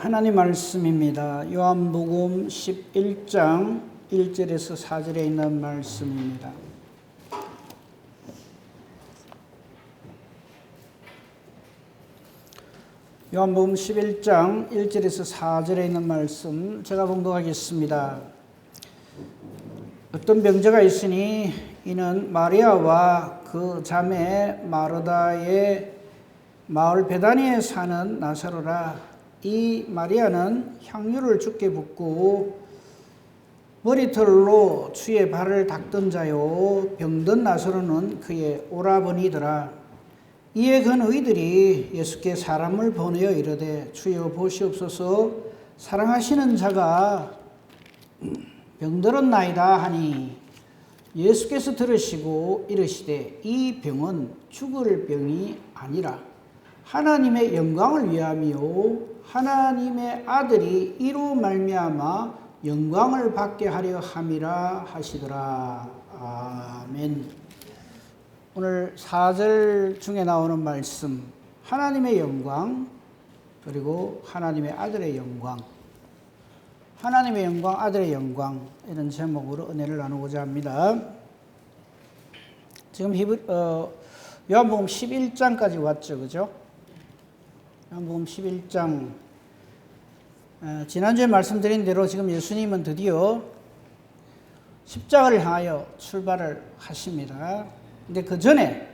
하나님 말씀입니다. 요한복음 11장 1절에서 4절에 있는 말씀입니다. 요한복음 11장 1절에서 4절에 있는 말씀 제가 봉독하겠습니다. 어떤 병자가 있으니 이는 마리아와 그 자매 마르다의 마을 베다니에 사는 나사로라. 이 마리아는 향유를 주께 붓고 머리털로 주의 발을 닦던 자요, 병든 나사로는 그의 오라버니더라. 이에 그 너희들이 예수께 사람을 보내어 이르되 주여 보시옵소서, 사랑하시는 자가 병들었나이다 하니 예수께서 들으시고 이르시되 이 병은 죽을 병이 아니라 하나님의 영광을 위함이요 하나님의 아들이 이로 말미암아 영광을 받게 하려 함이라 하시더라. 아멘. 오늘 4절 중에 나오는 말씀, 하나님의 영광 그리고 하나님의 아들의 영광, 하나님의 영광, 아들의 영광, 이런 제목으로 은혜를 나누고자 합니다. 지금 요한복음 11장까지 왔죠, 그죠? 요한복음 11장, 지난주에 말씀드린 대로 지금 예수님은 드디어 십자가를 향하여 출발을 하십니다. 근데 그 전에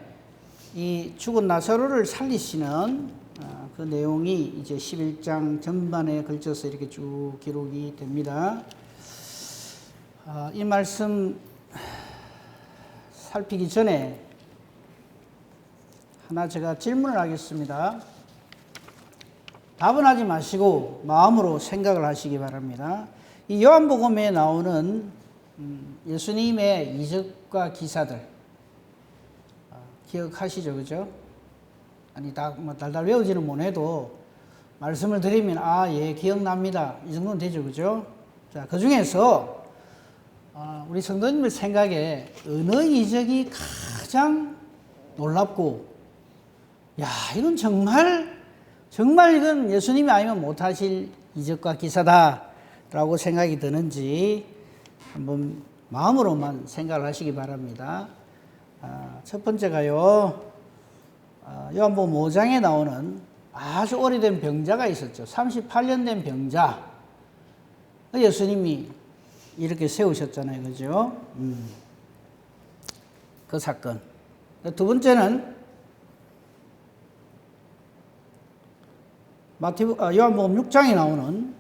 이 죽은 나사로를 살리시는 그 내용이 이제 11장 전반에 걸쳐서 이렇게 쭉 기록이 됩니다. 이 말씀 살피기 전에 하나 제가 질문을 하겠습니다. 답은 하지 마시고 마음으로 생각을 하시기 바랍니다. 이 요한복음에 나오는 예수님의 이적과 기사들 기억하시죠, 그죠? 아니 다 뭐 달달 외우지는 못해도 말씀을 드리면 예, 기억납니다. 이 정도는 되죠, 그죠? 자, 그 중에서 우리 성도님들 생각에 어느 이적이 가장 놀랍고, 이건 정말 이건 예수님이 아니면 못하실 이적과 기사다라고 생각이 드는지 한번 마음으로만 생각을 하시기 바랍니다. 첫 번째가요, 요한복음 5장에 나오는 아주 오래된 병자가 있었죠. 38년 된 병자. 예수님이 이렇게 세우셨잖아요, 그죠? 그 사건. 두 번째는 요한복음 6장에 나오는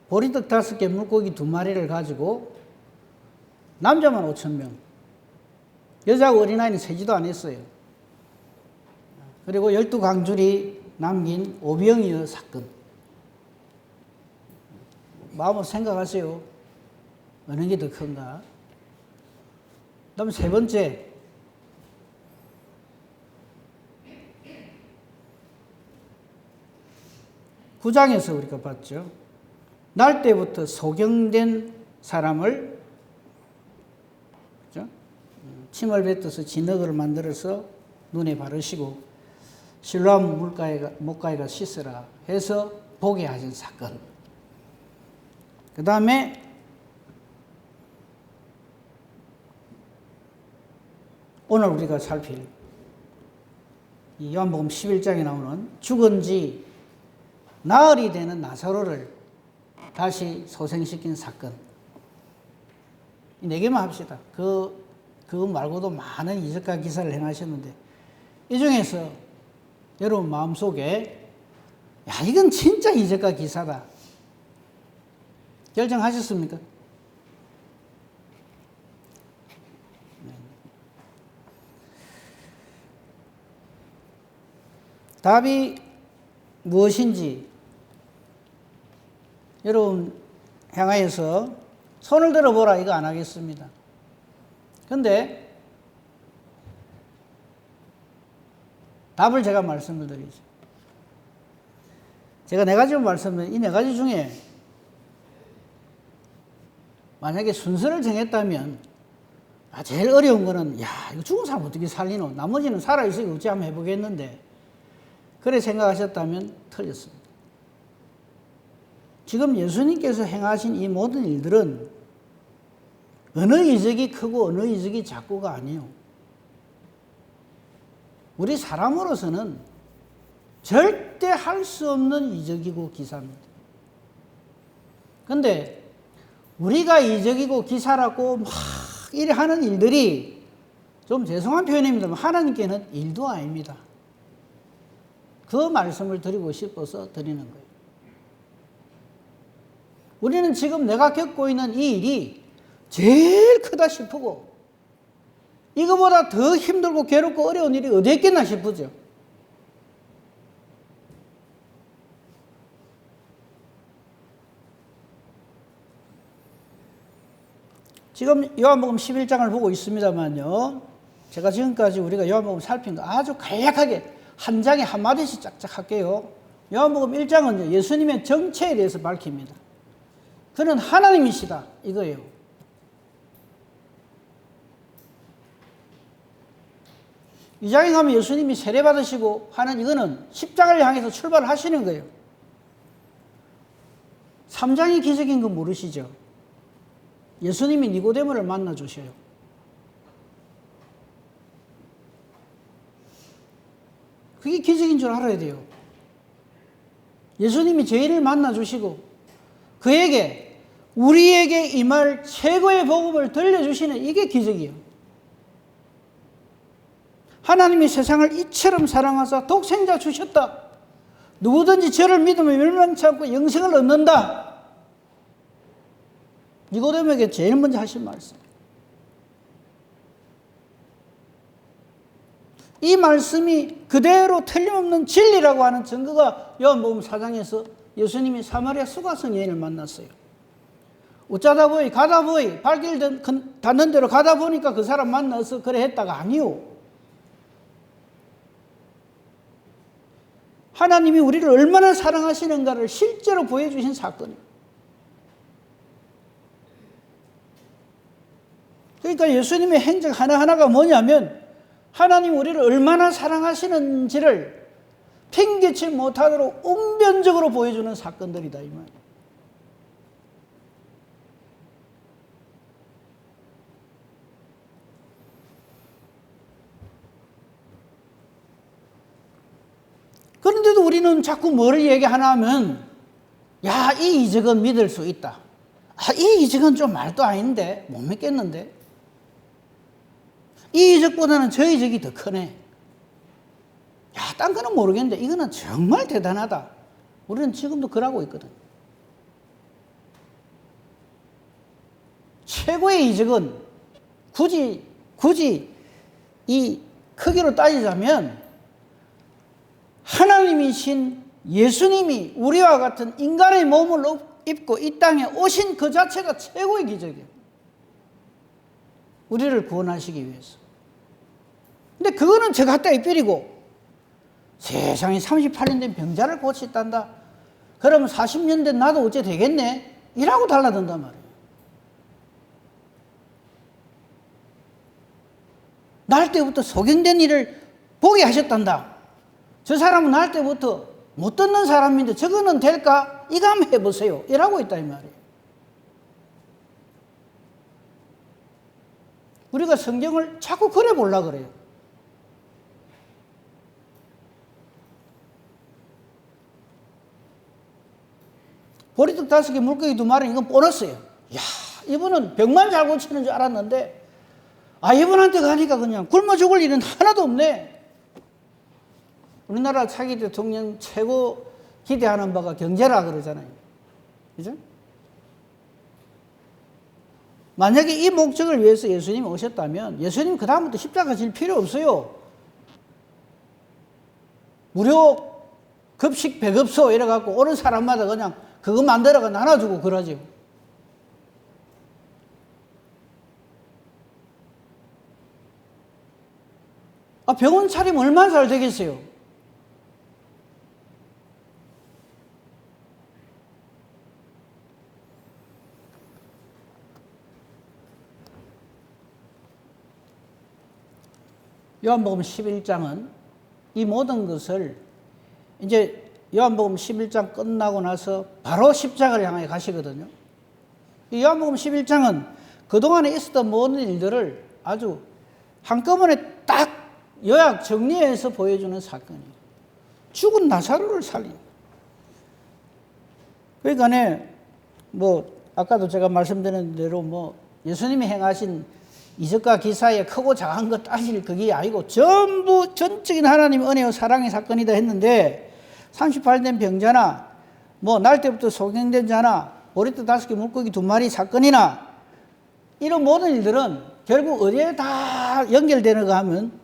보리떡 5개, 물고기 2마리를 가지고 남자만 5,000명, 여자하고 어린아이는 세지도 않았어요. 그리고 12강줄이 남긴 오병이어 사건. 마음으로 생각하세요. 어느 게 더 큰가? 그 다음에 세 번째, 구장에서 우리가 봤죠. 날 때부터 소경된 사람을, 그렇죠? 침을 뱉어서 진흙을 만들어서 눈에 바르시고 실로암 못가에가 씻으라 해서 보게 하신 사건. 그 다음에 오늘 우리가 살필 이 요한복음 11장에 나오는 죽은 지 나흘이 되는 나사로를 다시 소생시킨 사건. 이 4개만 합시다. 그거 말고도 많은 이적과 기사를 행하셨는데, 이 중에서 여러분 마음속에 이건 진짜 이적과 기사다 결정하셨습니까? 답이 무엇인지 여러분 향하여서 손을 들어보라 이거 안 하겠습니다. 근데 답을 제가 말씀을 드리죠. 제가 4가지 말씀을, 이 4가지 중에 만약에 순서를 정했다면 제일 어려운 거는 이거 죽은 사람 어떻게 살리노? 나머지는 살아있으니 어찌 한번 해보겠는데, 그래 생각하셨다면 틀렸습니다. 지금 예수님께서 행하신 이 모든 일들은 어느 이적이 크고 어느 이적이 작고가 아니에요. 우리 사람으로서는 절대 할 수 없는 이적이고 기사입니다. 그런데 우리가 이적이고 기사라고 막 이래 하는 일들이 좀 죄송한 표현입니다만 하나님께는 일도 아닙니다. 그 말씀을 드리고 싶어서 드리는 거예요. 우리는 지금 내가 겪고 있는 이 일이 제일 크다 싶고 이거보다 더 힘들고 괴롭고 어려운 일이 어디 있겠나 싶으죠. 지금 요한복음 11장을 보고 있습니다만요. 제가 지금까지 우리가 요한복음 살핀 거 아주 간략하게 한 장에 한 마디씩 짝짝 할게요. 요한복음 1장은 예수님의 정체에 대해서 밝힙니다. 그는 하나님이시다 이거예요. 이 장에 가면 예수님이 세례받으시고 하는 이거는 십자가를 향해서 출발을 하시는 거예요. 3장이 기적인 건 모르시죠? 예수님이 니고데모를 만나 주셔요. 그게 기적인 줄 알아야 돼요. 예수님이 죄인을 만나 주시고 그에게 우리에게 임할 최고의 복음을 들려주시는 이게 기적이에요. 하나님이 세상을 이처럼 사랑하사 독생자 주셨다. 누구든지 저를 믿으면 멸망치 않고 영생을 얻는다. 니고데모에게 제일 먼저 하신 말씀. 이 말씀이 그대로 틀림없는 진리라고 하는 증거가 요한복음 4장에서 예수님이 사마리아 수가성 여인을 만났어요. 어쩌다 보이 가다 보이 발길 닿는 대로 가다 보니까 그 사람 만나서 그래 했다가 아니요. 하나님이 우리를 얼마나 사랑하시는가를 실제로 보여주신 사건이에요. 그러니까 예수님의 행적 하나하나가 뭐냐면 하나님 우리를 얼마나 사랑하시는지를 핑계치 못하도록 웅변적으로 보여주는 사건들이다 이 말이에요. 그런데도 우리는 자꾸 뭐를 얘기하나 하면 야, 이 이적은 믿을 수 있다. 아, 이 이적은 좀 말도 아닌데 못 믿겠는데 이 이적보다는 저 이적이 더 크네. 야, 딴 거는 모르겠는데 이거는 정말 대단하다. 우리는 지금도 그러고 있거든. 최고의 이적은 굳이 이 크기로 따지자면 하나님이신 예수님이 우리와 같은 인간의 몸을 입고 이 땅에 오신 그 자체가 최고의 기적이에요. 우리를 구원하시기 위해서. 근데 그거는 저 갖다 입버리고 세상에 38년 된 병자를 고쳤단다. 그러면 40년 된 나도 어째 되겠네? 이라고 달라든단 말이에요. 날 때부터 소경된 일을 보게 하셨단다. 저 사람은 날 때부터 못 듣는 사람인데 저거는 될까? 이거 한번 해보세요. 이라고 있다 이 말이에요. 우리가 성경을 자꾸 그래 보려고 그래요. 보리떡 5개 물고기 2마리 이건 보너스예요. 야, 이분은 병만 잘 고치는 줄 알았는데 아, 이분한테 가니까 그냥 굶어 죽을 일은 하나도 없네. 우리나라 차기 대통령 최고 기대하는 바가 경제라 그러잖아요. 그죠? 만약에 이 목적을 위해서 예수님이 오셨다면 예수님 그 다음부터 십자가 질 필요 없어요. 무료 급식 배급소 이래갖고 오는 사람마다 그냥 그거 만들어가 나눠주고 그러죠. 아, 병원 차리면 얼마나 잘 되겠어요? 요한복음 11장은 이 모든 것을 이제 요한복음 11장 끝나고 나서 바로 십자가를 향해 가시거든요. 이 요한복음 11장은 그동안에 있었던 모든 일들을 아주 한꺼번에 딱 요약 정리해서 보여주는 사건이에요. 죽은 나사로를 살린. 그러니까 아까도 제가 말씀드린 대로 예수님이 행하신 이적과 기사의 크고 작은 것 따질 그게 아니고 전부 전적인 하나님의 은혜와 사랑의 사건이다 했는데 38된 병자나 날 때부터 소경된 자나 보리떡 5개 물고기 2마리 사건이나 이런 모든 일들은 결국 어디에 다 연결되는가 하면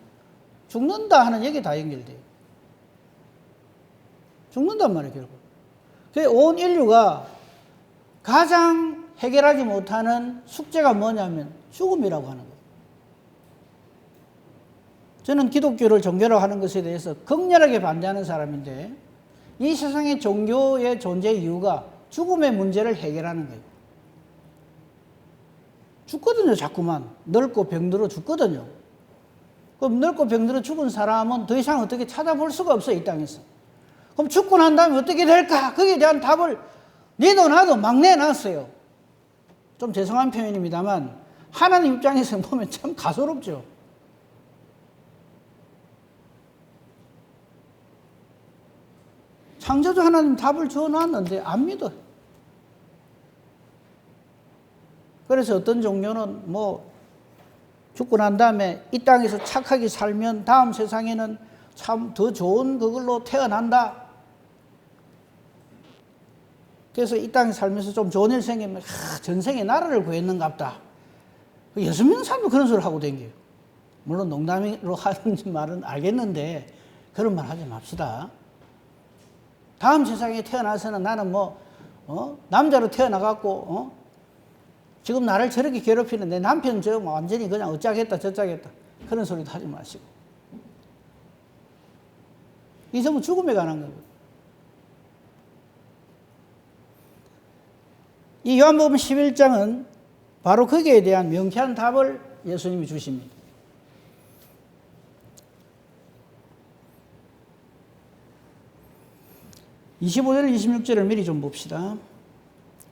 죽는다 하는 얘기 다 연결돼요. 죽는단 말이에요, 결국. 그래서 온 인류가 가장 해결하지 못하는 숙제가 뭐냐면 죽음이라고 하는 거예요. 저는 기독교를 종교라고 하는 것에 대해서 극렬하게 반대하는 사람인데 이 세상의 종교의 존재 이유가 죽음의 문제를 해결하는 거예요. 죽거든요, 자꾸만. 늙고 병들어 죽거든요. 그럼 늙고 병들어 죽은 사람은 더 이상 어떻게 찾아볼 수가 없어요, 이 땅에서. 그럼 죽고 난 다음에 어떻게 될까? 거기에 대한 답을 니도 나도 막 내놨어요. 좀 죄송한 표현입니다만 하나님 입장에서 보면 참 가소롭죠. 창조주 하나님 답을 줘놨는데 안 믿어요. 그래서 어떤 종교는 죽고 난 다음에 이 땅에서 착하게 살면 다음 세상에는 참 더 좋은 그걸로 태어난다. 그래서 이 땅에 살면서 좀 좋은 일 생기면 전생에 나라를 구했는갑다. 6명 사람도 그런 소리를 하고 다녀요. 물론 농담으로 하는 말은 알겠는데 그런 말 하지 맙시다. 다음 세상에 태어나서는 나는 남자로 태어나갖고 지금 나를 저렇게 괴롭히는 내 남편 완전히 그냥 어쩌겠다 저쩌겠다 그런 소리도 하지 마시고 이 전부 죽음에 관한 거예요. 이 요한복음 11장은 바로 거기에 대한 명쾌한 답을 예수님이 주십니다. 25절 26절을 미리 좀 봅시다.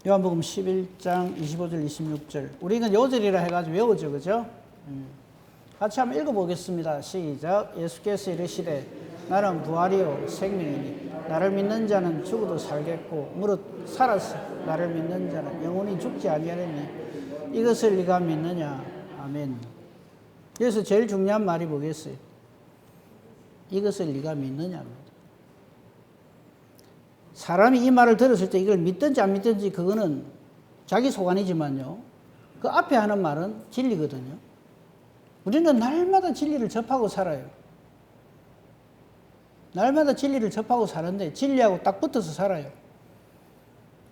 요한복음 11장 25절 26절. 우리는 요절이라 해가지고 외우죠, 그죠? 같이 한번 읽어보겠습니다. 시작. 예수께서 이르시되 나는 부활이요 생명이니 나를 믿는 자는 죽어도 살겠고 무릇 살아서 나를 믿는 자는 영원히 죽지 아니하리니 이것을 네가 믿느냐? 아멘. 그래서 제일 중요한 말이 뭐겠어요? 이것을 네가 믿느냐? 사람이 이 말을 들었을 때 이걸 믿든지 안 믿든지 그거는 자기 소관이지만요. 그 앞에 하는 말은 진리거든요. 우리는 날마다 진리를 접하고 살아요. 날마다 진리를 접하고 사는데 진리하고 딱 붙어서 살아요.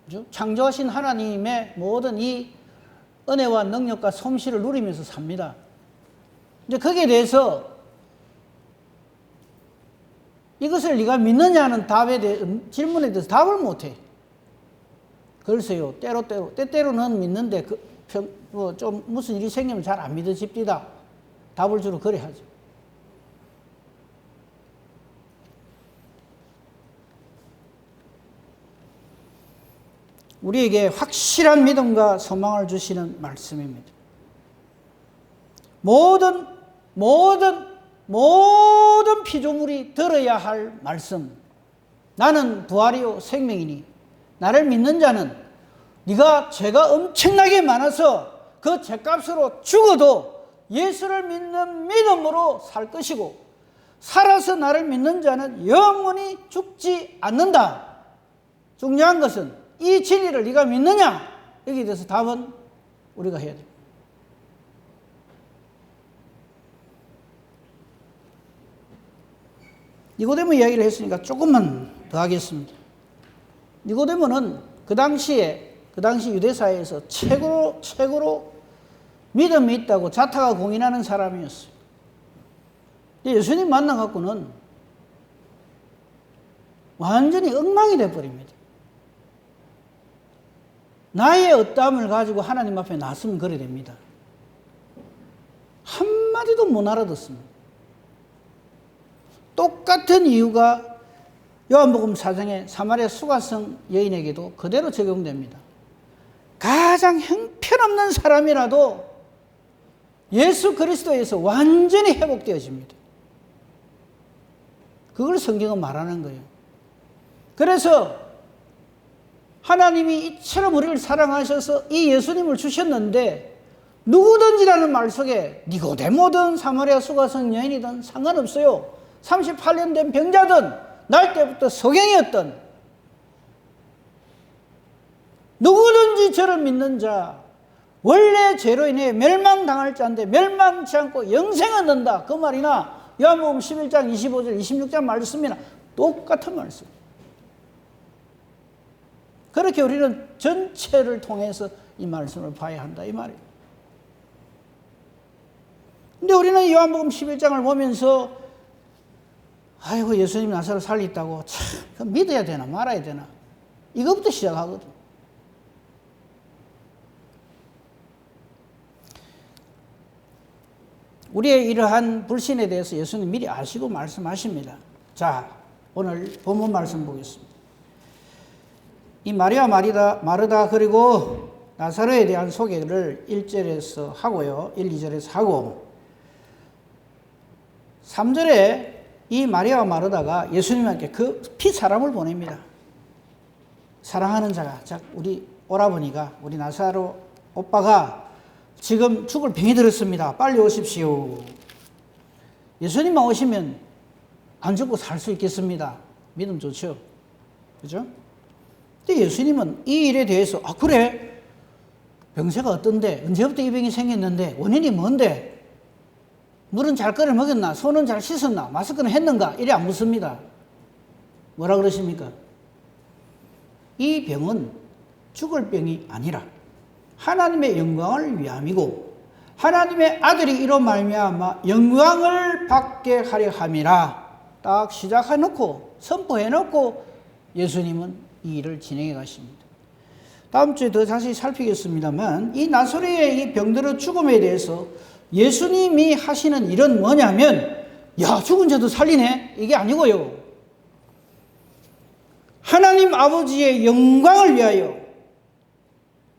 그죠? 창조하신 하나님의 모든 이 은혜와 능력과 솜씨를 누리면서 삽니다. 이제 거기에 대해서 이것을 네가 믿느냐는 질문에 대해서 답을 못해. 글쎄요, 때때로는 믿는데 좀 무슨 일이 생기면 잘 안 믿어집니다. 답을 주로 그래 하죠. 우리에게 확실한 믿음과 소망을 주시는 말씀입니다. 모든 피조물이 들어야 할 말씀. 나는 부활이요 생명이니 나를 믿는 자는 네가 죄가 엄청나게 많아서 그 죄값으로 죽어도 예수를 믿는 믿음으로 살 것이고 살아서 나를 믿는 자는 영원히 죽지 않는다. 중요한 것은 이 진리를 네가 믿느냐? 여기에 대해서 답은 우리가 해야 돼. 니고데모 이야기를 했으니까 조금만 더 하겠습니다. 니고데모는 그 당시 유대사회에서 최고로 믿음이 있다고 자타가 공인하는 사람이었어요. 예수님 만나갖고는 완전히 엉망이 돼버립니다. 나의 어떠함을 가지고 하나님 앞에 나서면 그래 됩니다. 한마디도 못 알아듣습니다. 똑같은 이유가 요한복음 4장의 사마리아 수가성 여인에게도 그대로 적용됩니다. 가장 형편없는 사람이라도 예수 그리스도에서 완전히 회복되어집니다. 그걸 성경은 말하는 거예요. 그래서 하나님이 이처럼 우리를 사랑하셔서 이 예수님을 주셨는데 누구든지라는 말 속에 니고데모든 사마리아 수가성 여인이든 상관없어요. 38년 된 병자든 날 때부터 소경이었던 누구든지 저를 믿는 자 원래 죄로 인해 멸망당할 자인데 멸망치 않고 영생을 얻는다. 그 말이나 요한복음 11장 25절 26장 말씀이나 똑같은 말씀. 그렇게 우리는 전체를 통해서 이 말씀을 봐야 한다 이 말이에요. 근데 우리는 요한복음 11장을 보면서 아이고 예수님 나사로 살렸다고 참 믿어야 되나 말아야 되나 이것부터 시작하거든. 우리의 이러한 불신에 대해서 예수님 미리 아시고 말씀하십니다. 자, 오늘 본문 말씀 보겠습니다. 이 마리아 마르다 그리고 나사로에 대한 소개를 1절에서 하고요. 1, 2절에서 하고 3절에 이 마리아와 마르다가 예수님께 그 피사람을 보냅니다. 사랑하는 자가, 우리 오라버니가, 우리 나사로 오빠가 지금 죽을 병이 들었습니다. 빨리 오십시오. 예수님만 오시면 안 죽고 살 수 있겠습니다. 믿음 좋죠? 그죠? 근데 예수님은 이 일에 대해서, 그래? 병세가 어떤데? 언제부터 이 병이 생겼는데? 원인이 뭔데? 물은 잘 끓여 먹였나? 손은 잘 씻었나? 마스크는 했는가? 이래 안 묻습니다. 뭐라 그러십니까? 이 병은 죽을 병이 아니라 하나님의 영광을 위함이고 하나님의 아들이 이로 말미암아 영광을 받게 하려 함이라. 딱 시작해놓고 선포해놓고 예수님은 이 일을 진행해 가십니다. 다음 주에 더 자세히 살피겠습니다만 이 나사로의 이 병들의 죽음에 대해서 예수님이 하시는 일은 뭐냐면 죽은 자도 살리네 이게 아니고요. 하나님 아버지의 영광을 위하여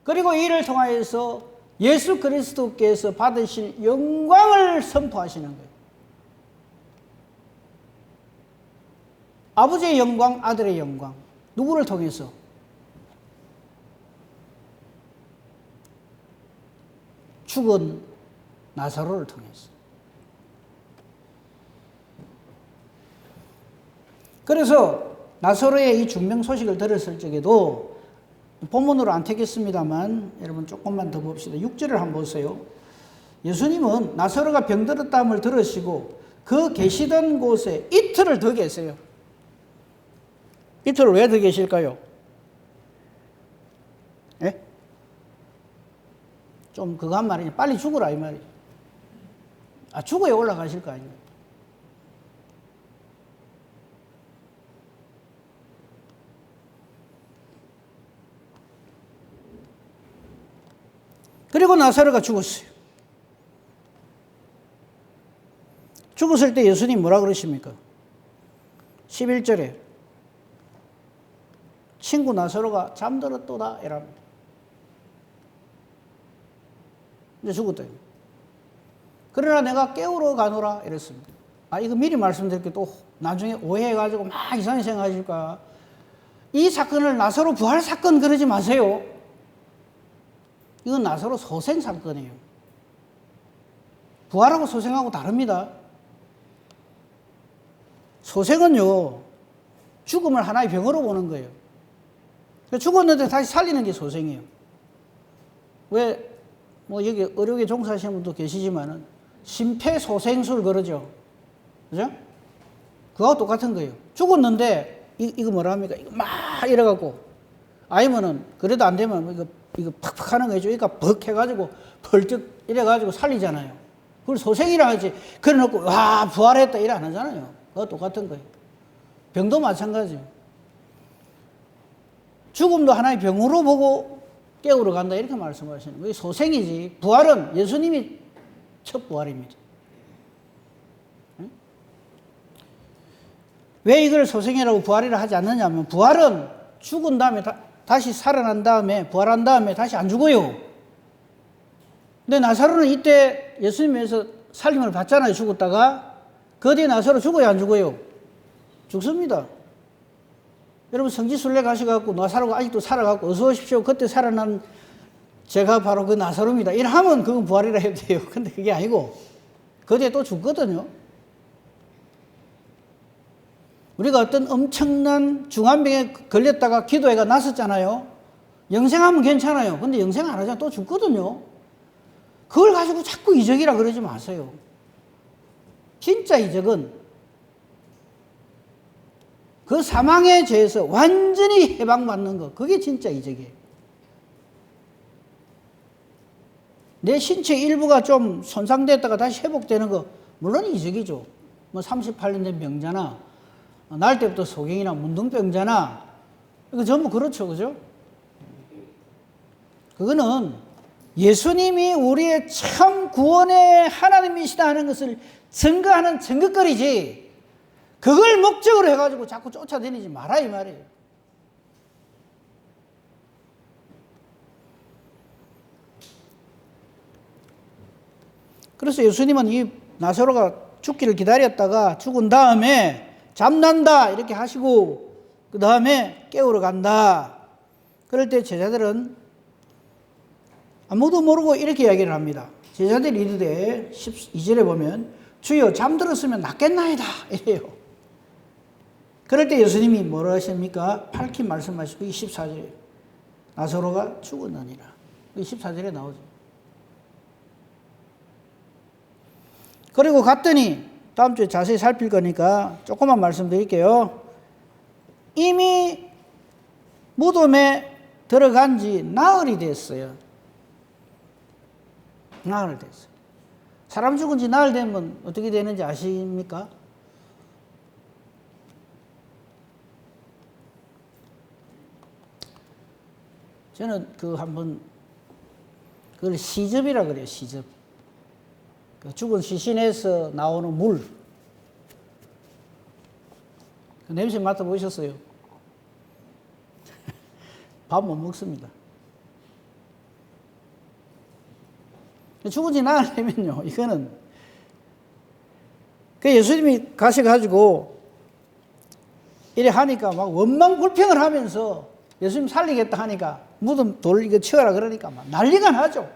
그리고 이를 통하여서 예수 그리스도께서 받으실 영광을 선포하시는 거예요. 아버지의 영광, 아들의 영광. 누구를 통해서? 죽은 나사로를 통해서. 그래서 나사로의 이 중병 소식을 들었을 적에도 본문으로 안 택했습니다만 여러분 조금만 더 봅시다. 6절을 한번 보세요. 예수님은 나사로가 병들었다함을 들으시고 그 계시던 곳에 이틀을 더 계세요. 이틀을 왜 더 계실까요? 예? 좀 그거 한 말이냐. 빨리 죽으라 이 말이죠. 죽어야 올라가실 거 아니에요. 그리고 나사로가 죽었어요. 죽었을 때 예수님 뭐라 그러십니까? 11절에 친구 나사로가 잠들었도다 이랍니다. 이제 죽었다. 그러나 내가 깨우러 가노라 이랬습니다. 이거 미리 말씀드릴게요. 또 나중에 오해해가지고 막 이상하게 생각하실까. 이 사건을 나사로 부활 사건 그러지 마세요. 이건 나사로 소생 사건이에요. 부활하고 소생하고 다릅니다. 소생은요, 죽음을 하나의 병으로 보는 거예요. 죽었는데 다시 살리는 게 소생이에요. 왜, 여기 의료계 종사하시는 분도 계시지만은, 심폐소생술 그러죠. 그죠? 그거하고 똑같은 거예요. 죽었는데, 이거 뭐라 합니까? 이거 막 이래갖고, 아니면은, 그래도 안 되면, 이거 팍팍 하는 거죠. 그러니까 벅 해가지고, 벌쩍 이래가지고 살리잖아요. 그걸 소생이라 하지. 그래 놓고, 부활했다 이래 안 하잖아요. 그거 똑같은 거예요. 병도 마찬가지예요. 죽음도 하나의 병으로 보고 깨우러 간다 이렇게 말씀하시는 거예요. 소생이지. 부활은 예수님이 첫 부활입니다. 왜 이걸 소생이라고 부활이라 하지 않느냐면 부활은 죽은 다음에 다시 살아난 다음에 부활한 다음에 다시 안 죽어요. 근데 나사로는 이때 예수님에서 살림을 받잖아요. 죽었다가. 그 뒤에 나사로 죽어요, 안 죽어요? 죽습니다. 여러분 성지순례 가셔갖고 나사로가 아직도 살아갖고 어서 오십시오. 그때 살아난 제가 바로 그 나사로입니다. 이러면 그건 부활이라 해도 돼요. 근데 그게 아니고 그 뒤에 또 죽거든요. 우리가 어떤 엄청난 중환병에 걸렸다가 기도회가 났었잖아요. 영생하면 괜찮아요. 근데 영생 안 하잖아요. 또 죽거든요. 그걸 가지고 자꾸 이적이라 그러지 마세요. 진짜 이적은 그 사망의 죄에서 완전히 해방받는 거, 그게 진짜 이적이에요. 내 신체 일부가 좀 손상됐다가 다시 회복되는 거, 물론 이적이죠. 뭐 38년 된 병자나, 날 때부터 소경이나 문둥병자나, 이거 전부 그렇죠. 그죠? 그거는 예수님이 우리의 참 구원의 하나님이시다 하는 것을 증거하는 증거거리지, 그걸 목적으로 해가지고 자꾸 쫓아다니지 마라 이 말이에요. 그래서 예수님은 이 나사로가 죽기를 기다렸다가 죽은 다음에 잠난다 이렇게 하시고 그 다음에 깨우러 간다. 그럴 때 제자들은 아무도 모르고 이렇게 이야기를 합니다. 제자들이 이르되 12절에 보면 주여 잠들었으면 낫겠나이다 이래요. 그럴 때 예수님이 뭐라 하십니까? 밝히 말씀하시고 14절에 나사로가 죽었느니라. 14절에 나오죠. 그리고 갔더니 다음 주에 자세히 살필 거니까 조금만 말씀드릴게요. 이미 무덤에 들어간 지 나흘이 됐어요. 나흘 됐어요. 사람 죽은 지 나흘 되면 어떻게 되는지 아십니까? 저는 한번 그걸 시접이라 그래요. 시접. 죽은 시신에서 나오는 물. 그 냄새 맡아보셨어요? 밥 못 먹습니다. 죽은 지 나흘 되면요, 이거는. 그 예수님이 가셔가지고 이래 하니까 막 원망 불평을 하면서 예수님 살리겠다 하니까 무덤 돌 이거 치워라 그러니까 막 난리가 나죠.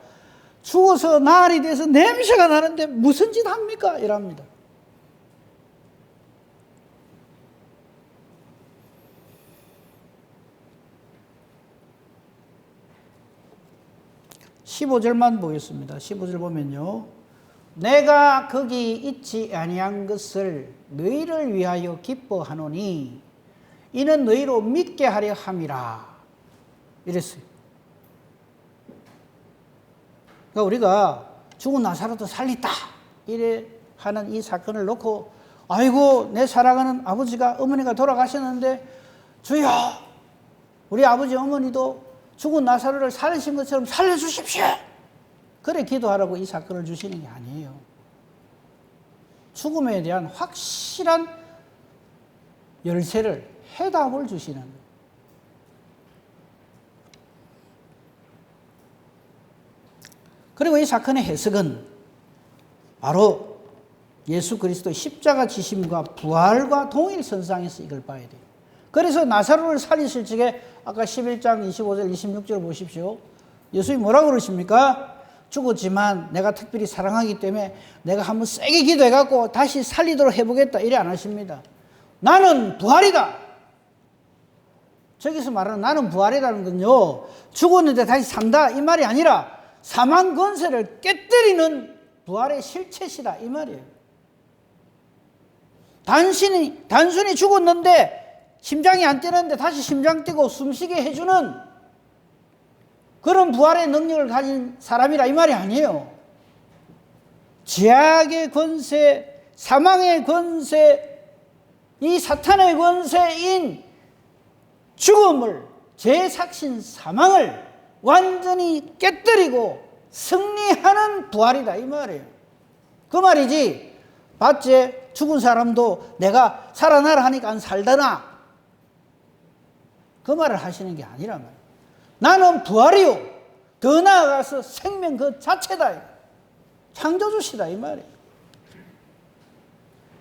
죽어서 나흘이 돼서 냄새가 나는데 무슨 짓 합니까? 이랍니다. (15절만) 보겠습니다. 15절 보면요, 내가 거기 있지 아니한 것을 너희를 위하여 기뻐하노니 이는 너희로 믿게 하려 함이라 이랬어요. 그러니까 우리가 죽은 나사로도 살렸다 이래 하는 이 사건을 놓고 아이고 내 사랑하는 아버지가 어머니가 돌아가셨는데 주여 우리 아버지 어머니도 죽은 나사로를 살리신 것처럼 살려주십시오. 그래 기도하라고 이 사건을 주시는 게 아니에요. 죽음에 대한 확실한 열쇠를 해답을 주시는 거예요. 그리고 이 사건의 해석은 바로 예수 그리스도의 십자가 지심과 부활과 동일선상에서 이걸 봐야 돼요. 그래서 나사로를 살리실 적에 아까 11장 25절 26절 보십시오. 예수님이 뭐라고 그러십니까? 죽었지만 내가 특별히 사랑하기 때문에 내가 한번 세게 기도해갖고 다시 살리도록 해보겠다 이래 안 하십니다. 나는 부활이다. 저기서 말하는 나는 부활이라는 건요, 죽었는데 다시 산다 이 말이 아니라 사망 권세를 깨뜨리는 부활의 실체시다 이 말이에요. 단순히 죽었는데 심장이 안 뛰는데 다시 심장 뛰고 숨쉬게 해주는 그런 부활의 능력을 가진 사람이라 이 말이 아니에요. 죄악의 권세, 사망의 권세, 이 사탄의 권세인 죽음을, 죄삭신 사망을 완전히 깨뜨리고 승리하는 부활이다 이 말이에요. 그 말이지, 봤지? 죽은 사람도 내가 살아나라 하니까 안 살더나? 그 말을 하시는 게 아니란 말이에요. 나는 부활이요. 더 나아가서 생명 그 자체다. 창조주시다 이 말이에요.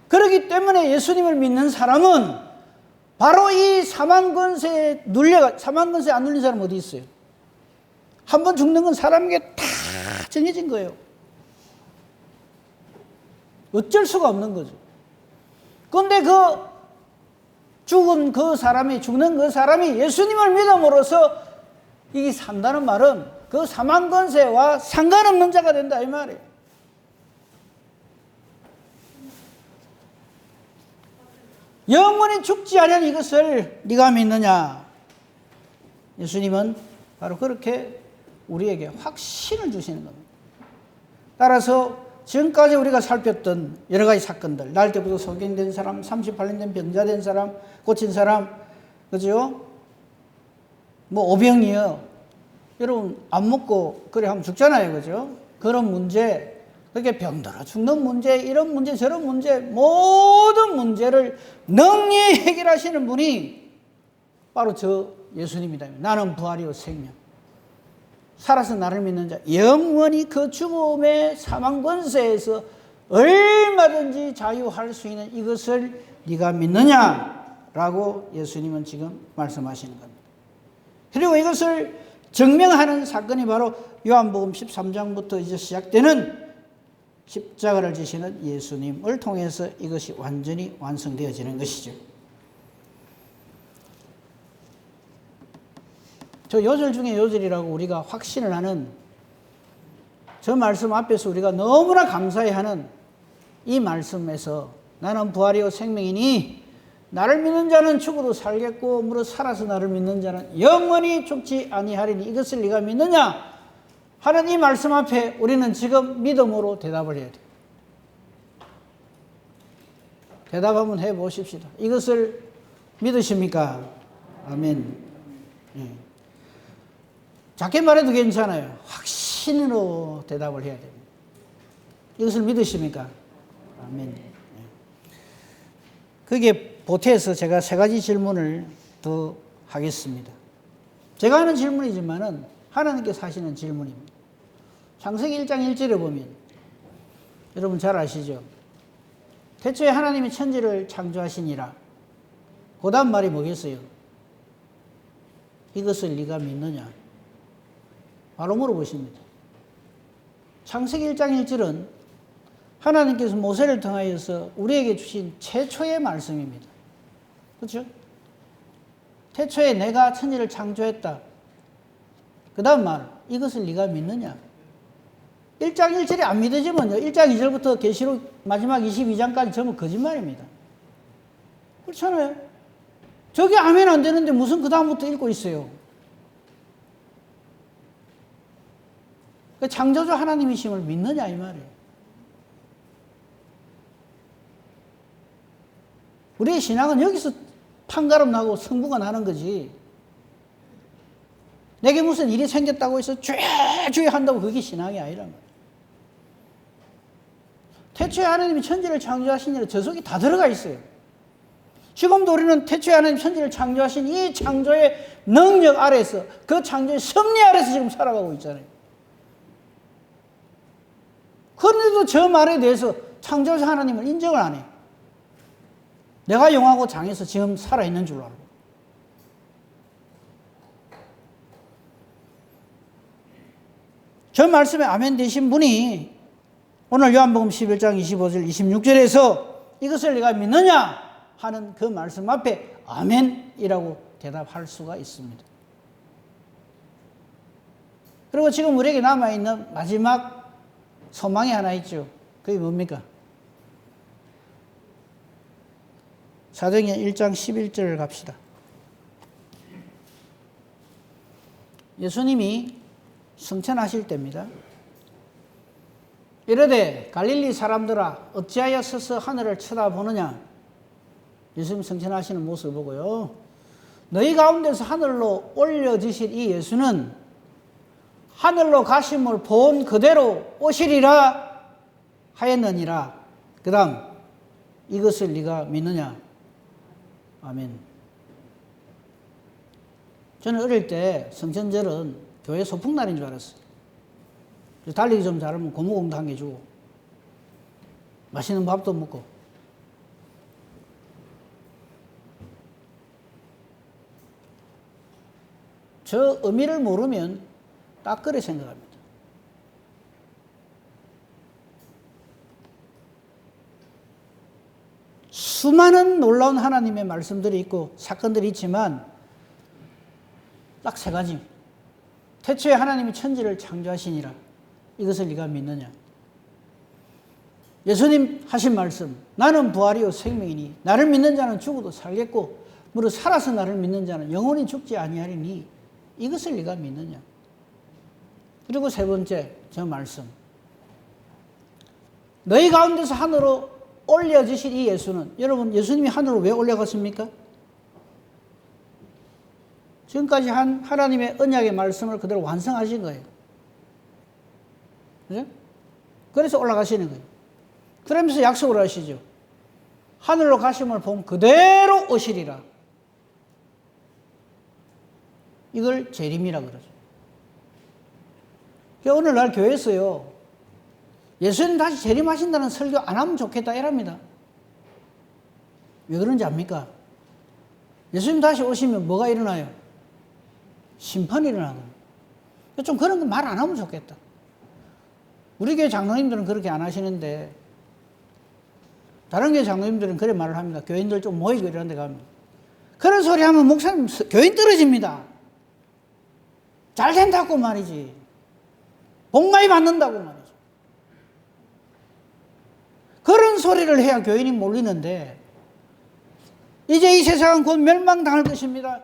그렇기 때문에 예수님을 믿는 사람은 바로 이 사망 권세에 사망 권세에 안 눌린 사람 어디 있어요? 한 번 죽는 건 사람에게 다 정해진 거예요. 어쩔 수가 없는 거죠. 그런데 그 죽는 그 사람이 예수님을 믿음으로써 이게 산다는 말은 그 사망 권세와 상관없는 자가 된다 이 말이에요. 영원히 죽지 않은 이것을 네가 믿느냐? 예수님은 바로 그렇게 우리에게 확신을 주시는 겁니다. 따라서 지금까지 우리가 살폈던 여러 가지 사건들, 날 때부터 소경된 사람, 38년 된 병자 된 사람, 고친 사람, 그죠? 뭐 오병이요. 여러분 안 먹고 그래 하면 죽잖아요, 그죠? 그런 문제, 그렇게 병들어 죽는 문제, 이런 문제, 저런 문제, 모든 문제를 능히 해결하시는 분이 바로 저 예수님이다. 나는 부활이요 생명. 살아서 나를 믿는 자, 영원히 그 죽음의 사망 권세에서 얼마든지 자유할 수 있는 이것을 네가 믿느냐라고 예수님은 지금 말씀하시는 겁니다. 그리고 이것을 증명하는 사건이 바로 요한복음 13장부터 이제 시작되는 십자가를 지시는 예수님을 통해서 이것이 완전히 완성되어지는 것이죠. 저 요절 중에 요절이라고 우리가 확신을 하는 저 말씀 앞에서 우리가 너무나 감사해하는 이 말씀에서 나는 부활이요 생명이니 나를 믿는 자는 죽어도 살겠고 무릇 살아서 나를 믿는 자는 영원히 죽지 아니하리니 이것을 네가 믿느냐 하는 이 말씀 앞에 우리는 지금 믿음으로 대답을 해야 돼요. 대답 한번 해보십시다. 이것을 믿으십니까? 아멘. 네. 작게 말해도 괜찮아요. 확신으로 대답을 해야 됩니다. 이것을 믿으십니까? 아멘. 그게 보태서 제가 세 가지 질문을 더 하겠습니다. 제가 하는 질문이지만은 하나님께서 하시는 질문입니다. 창세기 1장 1절에 보면 여러분 잘 아시죠? 태초에 하나님이 천지를 창조하시니라. 그 다음 말이 뭐겠어요? 이것을 네가 믿느냐? 바로 물어보십니다. 창세기 1장 1절은 하나님께서 모세를 통하여서 우리에게 주신 최초의 말씀입니다. 그렇죠? 태초에 내가 천지를 창조했다. 그 다음 말, 이것을 네가 믿느냐? 1장 1절이 안 믿어지면요. 1장 2절부터 계시록 마지막 22장까지 전부 거짓말입니다. 그렇잖아요. 저게 아멘 안 되는데 무슨 그 다음부터 읽고 있어요. 창조주 하나님이심을 믿느냐 이 말이에요. 우리의 신앙은 여기서 판가름 나고 승부가 나는 거지. 내게 무슨 일이 생겼다고 해서 쥐쥐 한다고 그게 신앙이 아니란 말이에요. 태초에 하나님이 천지를 창조하시니라 저 속에 다 들어가 있어요. 지금도 우리는 태초에 하나님 천지를 창조하신 이 창조의 능력 아래서 그 창조의 섭리 아래서 지금 살아가고 있잖아요. 그런데도 저 말에 대해서 창조자 하나님을 인정을 안 해요. 내가 용하고 장해서 지금 살아있는 줄 알고. 저 말씀에 아멘 되신 분이 오늘 요한복음 11장 25절 26절에서 이것을 네가 믿느냐 하는 그 말씀 앞에 아멘이라고 대답할 수가 있습니다. 그리고 지금 우리에게 남아있는 마지막 소망이 하나 있죠. 그게 뭡니까? 사도행전 1장 11절을 갑시다. 예수님이 승천하실 때입니다. 이르되 갈릴리 사람들아 어찌하여 서서 하늘을 쳐다보느냐. 예수님 승천하시는 모습을 보고요. 너희 가운데서 하늘로 올려지실 이 예수는 하늘로 가심을 본 그대로 오시리라 하였느니라. 그 다음 이것을 네가 믿느냐? 아멘. 저는 어릴 때 성천절은 교회 소풍날인 줄 알았어요. 달리기 좀 잘하면 고무공도 한 개 주고 맛있는 밥도 먹고. 저 의미를 모르면 딱 그래 생각합니다. 수많은 놀라운 하나님의 말씀들이 있고 사건들이 있지만 딱 세 가지. 태초에 하나님이 천지를 창조하시니라. 이것을 네가 믿느냐? 예수님 하신 말씀, 나는 부활이요 생명이니 나를 믿는 자는 죽어도 살겠고 무릇 살아서 나를 믿는 자는 영원히 죽지 아니하리니 이것을 네가 믿느냐? 그리고 세 번째 저 말씀, 너희 가운데서 하늘로 올려지신 이 예수는, 여러분 예수님이 하늘로 왜 올라갔습니까? 지금까지 한 하나님의 언약의 말씀을 그대로 완성하신 거예요. 그죠? 그래서 올라가시는 거예요. 그러면서 약속을 하시죠. 하늘로 가심을 보면 그대로 오시리라. 이걸 재림이라 그러죠. 오늘날 교회에서요, 예수님 다시 재림하신다는 설교 안 하면 좋겠다 이랍니다. 왜 그런지 압니까? 예수님 다시 오시면 뭐가 일어나요? 심판이 일어나거든요. 좀 그런 거 말 안 하면 좋겠다. 우리 교회 장로님들은 그렇게 안 하시는데 다른 교회 장로님들은 그래 말을 합니다. 교인들 좀 모이고 이런 데 가면 그런 소리 하면 목사님 교인 떨어집니다. 잘 된다고 말이지. 복 많이 받는다고 말이죠. 그런 소리를 해야 교인이 몰리는데 이제 이 세상은 곧 멸망당할 것입니다.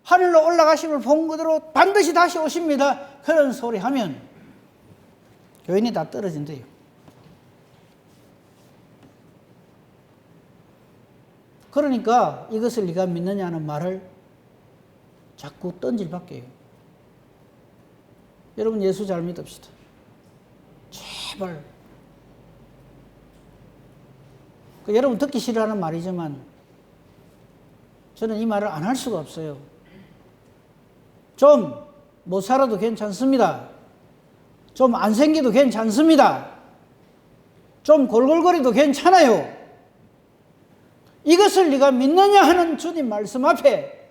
하늘로 올라가심을 본 그대로 반드시 다시 오십니다. 그런 소리 하면 교인이 다 떨어진대요. 그러니까 이것을 네가 믿느냐는 말을 자꾸 던질 밖에요. 여러분 예수 잘 믿읍시다. 제발. 여러분 듣기 싫어하는 말이지만 저는 이 말을 안 할 수가 없어요. 좀 못 살아도 괜찮습니다. 좀 안 생겨도 괜찮습니다. 좀 골골거리도 괜찮아요. 이것을 네가 믿느냐 하는 주님 말씀 앞에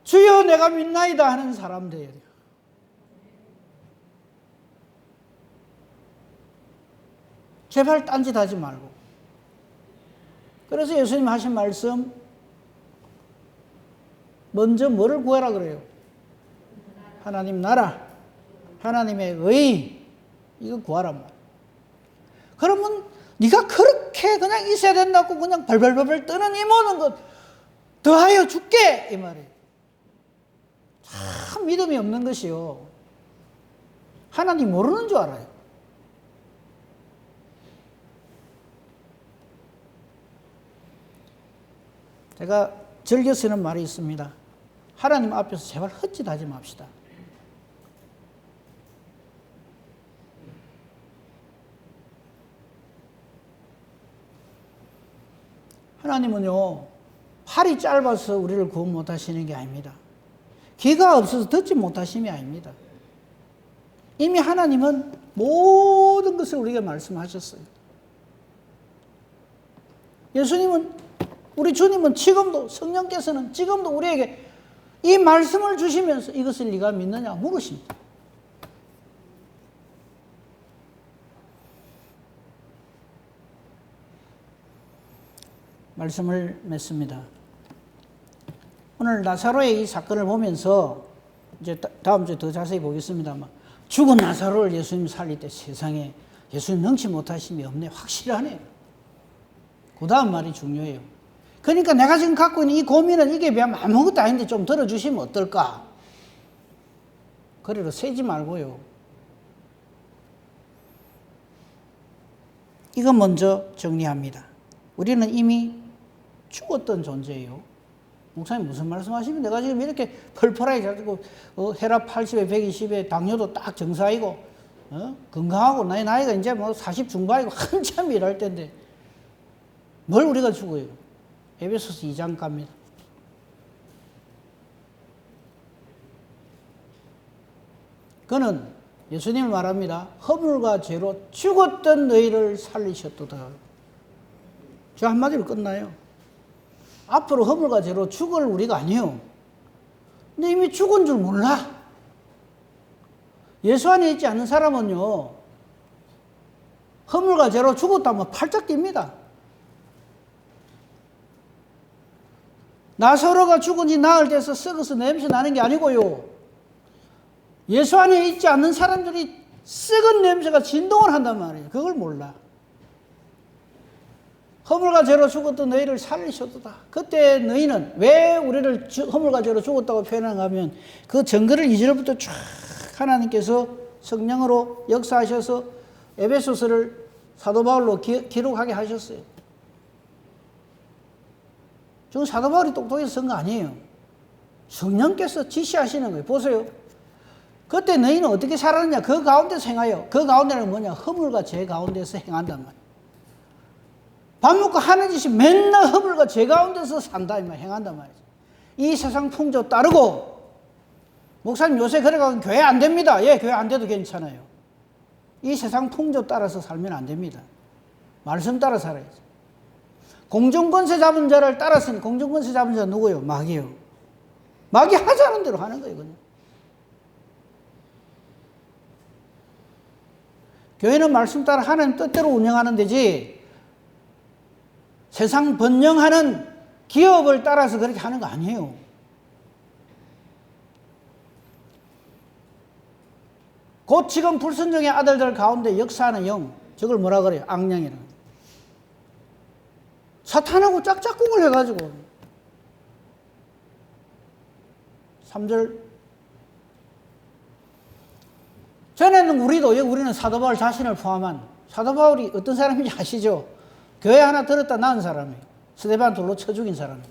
주여 내가 믿나이다 하는 사람 되어야 돼요. 제발 딴짓하지 말고. 그래서 예수님 하신 말씀, 먼저 뭐를 구하라 그래요? 하나님 나라, 하나님의 의, 이거 구하란 말이에요. 그러면 네가 그렇게 그냥 있어야 된다고 그냥 벌벌벌 떠는 이 모든 것 더하여 줄게 이 말이에요. 참 믿음이 없는 것이요. 하나님 모르는 줄 알아요. 제가 즐겨 쓰는 말이 있습니다. 하나님 앞에서 제발 헛짓하지 맙시다. 하나님은요, 팔이 짧아서 우리를 구원 못하시는 게 아닙니다. 귀가 없어서 듣지 못하심이 아닙니다. 이미 하나님은 모든 것을 우리에게 말씀하셨어요. 예수님은, 우리 주님은 지금도, 성령께서는 지금도 우리에게 이 말씀을 주시면서 이것을 네가 믿느냐 물으십니다. 말씀을 맺습니다. 오늘 나사로의 이 사건을 보면서 이제 다음 주에 더 자세히 보겠습니다만, 죽은 나사로를 예수님 살릴 때 세상에 예수님 능치 못하심이 없네, 확실하네요. 그 다음 말이 중요해요. 그러니까 내가 지금 갖고 있는 이 고민은 이게 비하면 아무것도 아닌데 좀 들어주시면 어떨까? 그래도 세지 말고요. 이거 먼저 정리합니다. 우리는 이미 죽었던 존재예요. 목사님 무슨 말씀하시면 내가 지금 이렇게 펄펄하게 자고 혈압 80에 120에 당뇨도 딱 정상이고 건강하고 나이가 이제 뭐 40 중반이고 한참 일할 때인데 뭘 우리가 죽어요? 에베소서 2장 갑니다. 그는 예수님을 말합니다. 허물과 죄로 죽었던 너희를 살리셨도다. 저 한마디로 끝나요. 앞으로 허물과 죄로 죽을 우리가 아니에요. 근데 이미 죽은 줄 몰라. 예수 안에 있지 않는 사람은요, 허물과 죄로 죽었다면 팔짝 뜁니다. 나사로가 죽은 지 나흘 돼서 썩어서 냄새 나는 게 아니고요, 예수 안에 있지 않는 사람들이 썩은 냄새가 진동을 한단 말이에요. 그걸 몰라. 허물과 죄로 죽었던 너희를 살리셨도다. 그때 너희는 왜 우리를 허물과 죄로 죽었다고 표현하는가 하면 그 증거를 2절부터 쫙 하나님께서 성령으로 역사하셔서 에베소서를 사도 바울로 기록하게 하셨어요. 지금 사도 바울이 똑똑해서 쓴 거 아니에요. 성령께서 지시하시는 거예요. 보세요. 그때 너희는 어떻게 살았느냐? 그 가운데서 행하여. 그 가운데는 뭐냐? 허물과 죄 가운데서 행한단 말이에요. 밥 먹고 하는 짓이 맨날 허물과 죄 가운데서 산다 이 말, 행한단 말이죠. 이 세상 풍조 따르고, 목사님 요새 그래가면 교회 안 됩니다. 예, 교회 안 돼도 괜찮아요. 이 세상 풍조 따라서 살면 안 됩니다. 말씀 따라 살아야죠. 공중권세 잡은 자를 따라서는, 공중권세 잡은 자 누구예요? 마귀요. 마귀 하자는 대로 하는 거예요, 그냥. 교회는 말씀 따라 하나님 뜻대로 운영하는 데지, 세상 번영하는 기업을 따라서 그렇게 하는 거 아니에요. 곧 지금 불순종의 아들들 가운데 역사하는 영, 저걸 뭐라 그래요? 악령이라는. 사탄하고 짝짝꿍을 해가지고 3절, 전에는 우리는 사도 바울 자신을 포함한, 사도 바울이 어떤 사람인지 아시죠? 교회 하나 들었다 낳은 사람이에요. 스데반 돌로 쳐 죽인 사람이에요.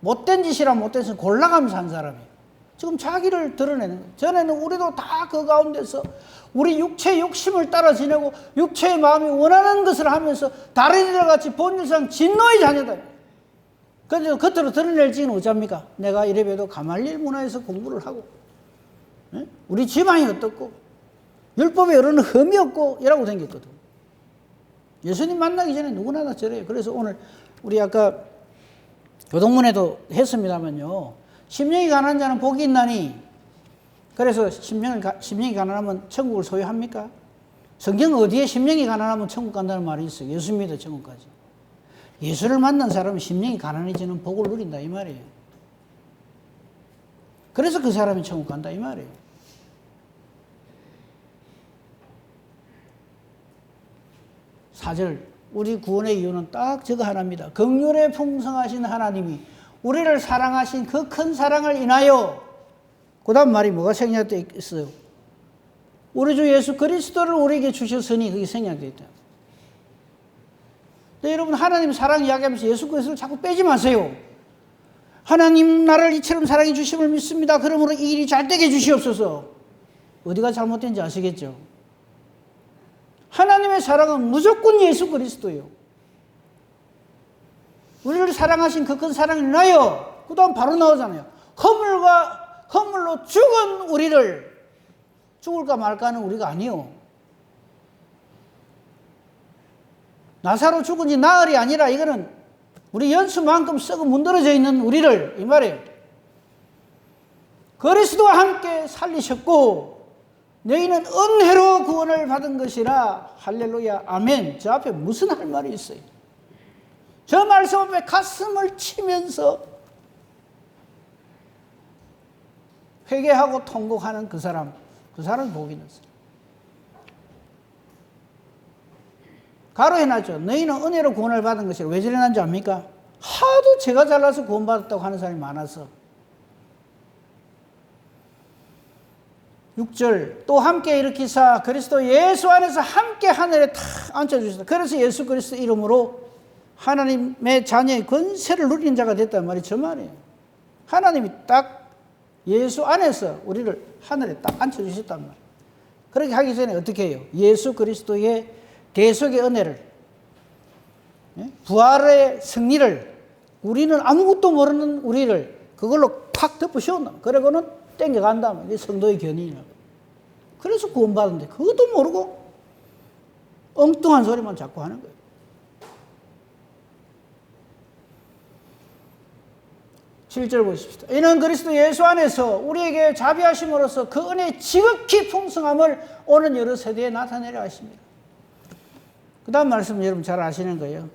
못된 짓이라 못된 짓을 골라가면서 한 사람이에요. 지금 자기를 드러내는 거예요. 전에는 우리도 다 그 가운데서 우리 육체의 욕심을 따라 지내고 육체의 마음이 원하는 것을 하면서 다른 이들 같이 본질상 진노의 자녀다. 그래서 겉으로 드러낼 지는 어쩝니까? 내가 이래봬도 가말리엘 문화에서 공부를 하고, 우리 집안이 어떻고, 율법에 여러는 흠이 없고 이라고 생겼거든. 예수님 만나기 전에 누구나 다 저래요. 그래서 오늘 우리 아까 교동문에도 했습니다만요, 심령이 가난한 자는 복이 있나니, 그래서 심령이 가난하면 천국을 소유합니까? 성경 어디에 심령이 가난하면 천국 간다는 말이 있어요? 예수 믿어 천국까지. 예수를 만난 사람은 심령이 가난해지는 복을 누린다 이 말이에요. 그래서 그 사람이 천국 간다 이 말이에요. 사절, 우리 구원의 이유는 딱 저거 하나입니다. 긍휼에 풍성하신 하나님이 우리를 사랑하신 그 큰 사랑을 인하여, 그 다음 말이 뭐가 생략되어 있어요? 우리 주 예수 그리스도를 우리에게 주셨으니, 그게 생략되어 있다. 근데 여러분, 하나님 사랑 이야기하면서 예수 그리스도를 자꾸 빼지 마세요. 하나님 나를 이처럼 사랑해 주심을 믿습니다. 그러므로 이 일이 잘 되게 주시옵소서. 어디가 잘못된지 아시겠죠? 하나님의 사랑은 무조건 예수 그리스도예요. 우리를 사랑하신 그 큰 사랑을 인하여, 그 다음 바로 나오잖아요. 허물로 죽은 우리를, 죽을까 말까 하는 우리가 아니요. 나사로 죽은 지 나흘이 아니라 이거는 우리 연수만큼 썩어 문드러져 있는 우리를, 이 말이에요. 그리스도와 함께 살리셨고 너희는 은혜로 구원을 받은 것이라. 할렐루야, 아멘. 저 앞에 무슨 할 말이 있어요? 저 말씀 앞에 가슴을 치면서 회개하고 통곡하는 그 사람 복이 있는 사람. 가로 해놨죠. 너희는 은혜로 구원을 받은 것이라. 왜 저래 난지 압니까? 하도 제가 잘나서 구원받았다고 하는 사람이 많아서. 6절, 또 함께 일으키사 그리스도 예수 안에서 함께 하늘에 탁 앉혀주셨다. 그래서 예수 그리스도 이름으로 하나님의 자녀의 권세를 누리는 자가 됐단 말이 저 말이에요. 하나님이 딱 예수 안에서 우리를 하늘에 딱 앉혀주셨단 말이에요. 그렇게 하기 전에 어떻게 해요? 예수 그리스도의 대속의 은혜를 부활의 승리를 우리는 아무것도 모르는 우리를 그걸로 팍 덮으셨나. 그러고는 땡겨간다면 이게 성도의 견인이라고. 그래서 구원받는데 그것도 모르고 엉뚱한 소리만 자꾸 하는 거예요. (7절) 보십시다. 이는 그리스도 예수 안에서 우리에게 자비하심으로써 그 은혜의 지극히 풍성함을 오는 여러 세대에 나타내려 하십니다. 그 다음 말씀 여러분 잘 아시는 거예요.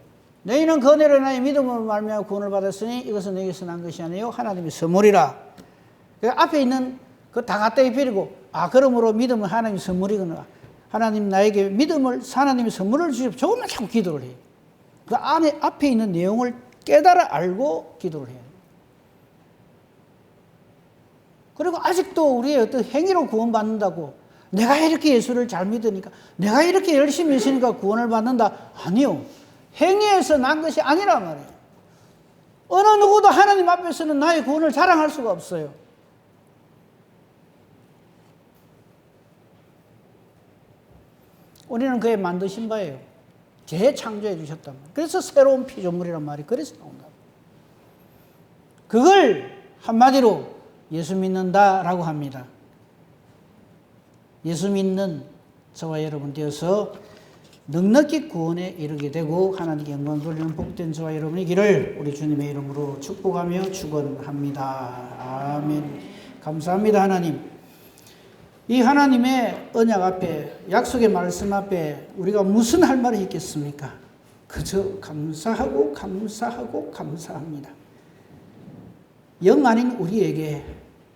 너희는 그 은혜로 인하여 믿음으로 말미암아 구원을 받았으니 이것은 너희에게서 난 것이 아니요 하나님의 선물이라. 앞에 있는 그 다 갖다 입히고 그러므로 믿음은 하나님의 선물이구나. 하나님 나에게 믿음을 하나님의 선물을 주십시오. 조금만 자꾸 기도를 해요. 그 안에 앞에 있는 내용을 깨달아 알고 기도를 해요. 그리고 아직도 우리의 어떤 행위로 구원받는다고 내가 이렇게 예수를 잘 믿으니까 내가 이렇게 열심히 있으니까 구원을 받는다. 아니요. 행위에서 난 것이 아니란 말이에요. 어느 누구도 하나님 앞에서는 나의 구원을 자랑할 수가 없어요. 우리는 그의 만드신 바예요. 재창조해 주셨단 말이에요. 그래서 새로운 피조물이란 말이 그래서 나온다. 그걸 한마디로 예수 믿는다라고 합니다. 예수 믿는 저와 여러분 되어서 넉넉히 구원에 이르게 되고 하나님께 영광 돌리는 복된 저와 여러분이기를 우리 주님의 이름으로 축복하며 축원합니다. 아멘. 감사합니다. 하나님. 이 하나님의 언약 앞에 약속의 말씀 앞에 우리가 무슨 할 말이 있겠습니까? 그저 감사하고 감사하고 감사합니다. 영 아닌 우리에게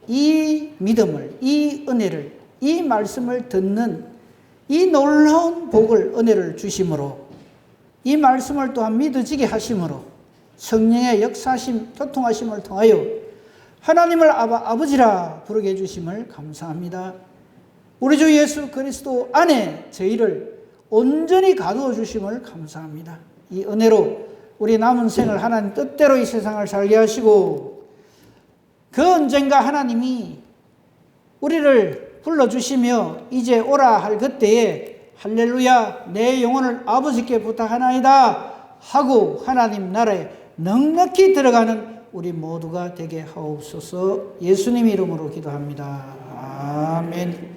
이 믿음을, 이 은혜를, 이 말씀을 듣는 이 놀라운 복을, 은혜를 주심으로 이 말씀을 또한 믿어지게 하심으로 성령의 역사하심, 교통하심을 통하여 하나님을 아버지라 부르게 해주심을 감사합니다. 우리 주 예수 그리스도 안에 저희를 온전히 가두어 주심을 감사합니다. 이 은혜로 우리 남은 생을 하나님 뜻대로 이 세상을 살게 하시고 그 언젠가 하나님이 우리를 불러주시며 이제 오라 할 그때에 할렐루야 내 영혼을 아버지께 부탁하나이다 하고 하나님 나라에 넉넉히 들어가는 우리 모두가 되게 하옵소서. 예수님 이름으로 기도합니다. 아멘.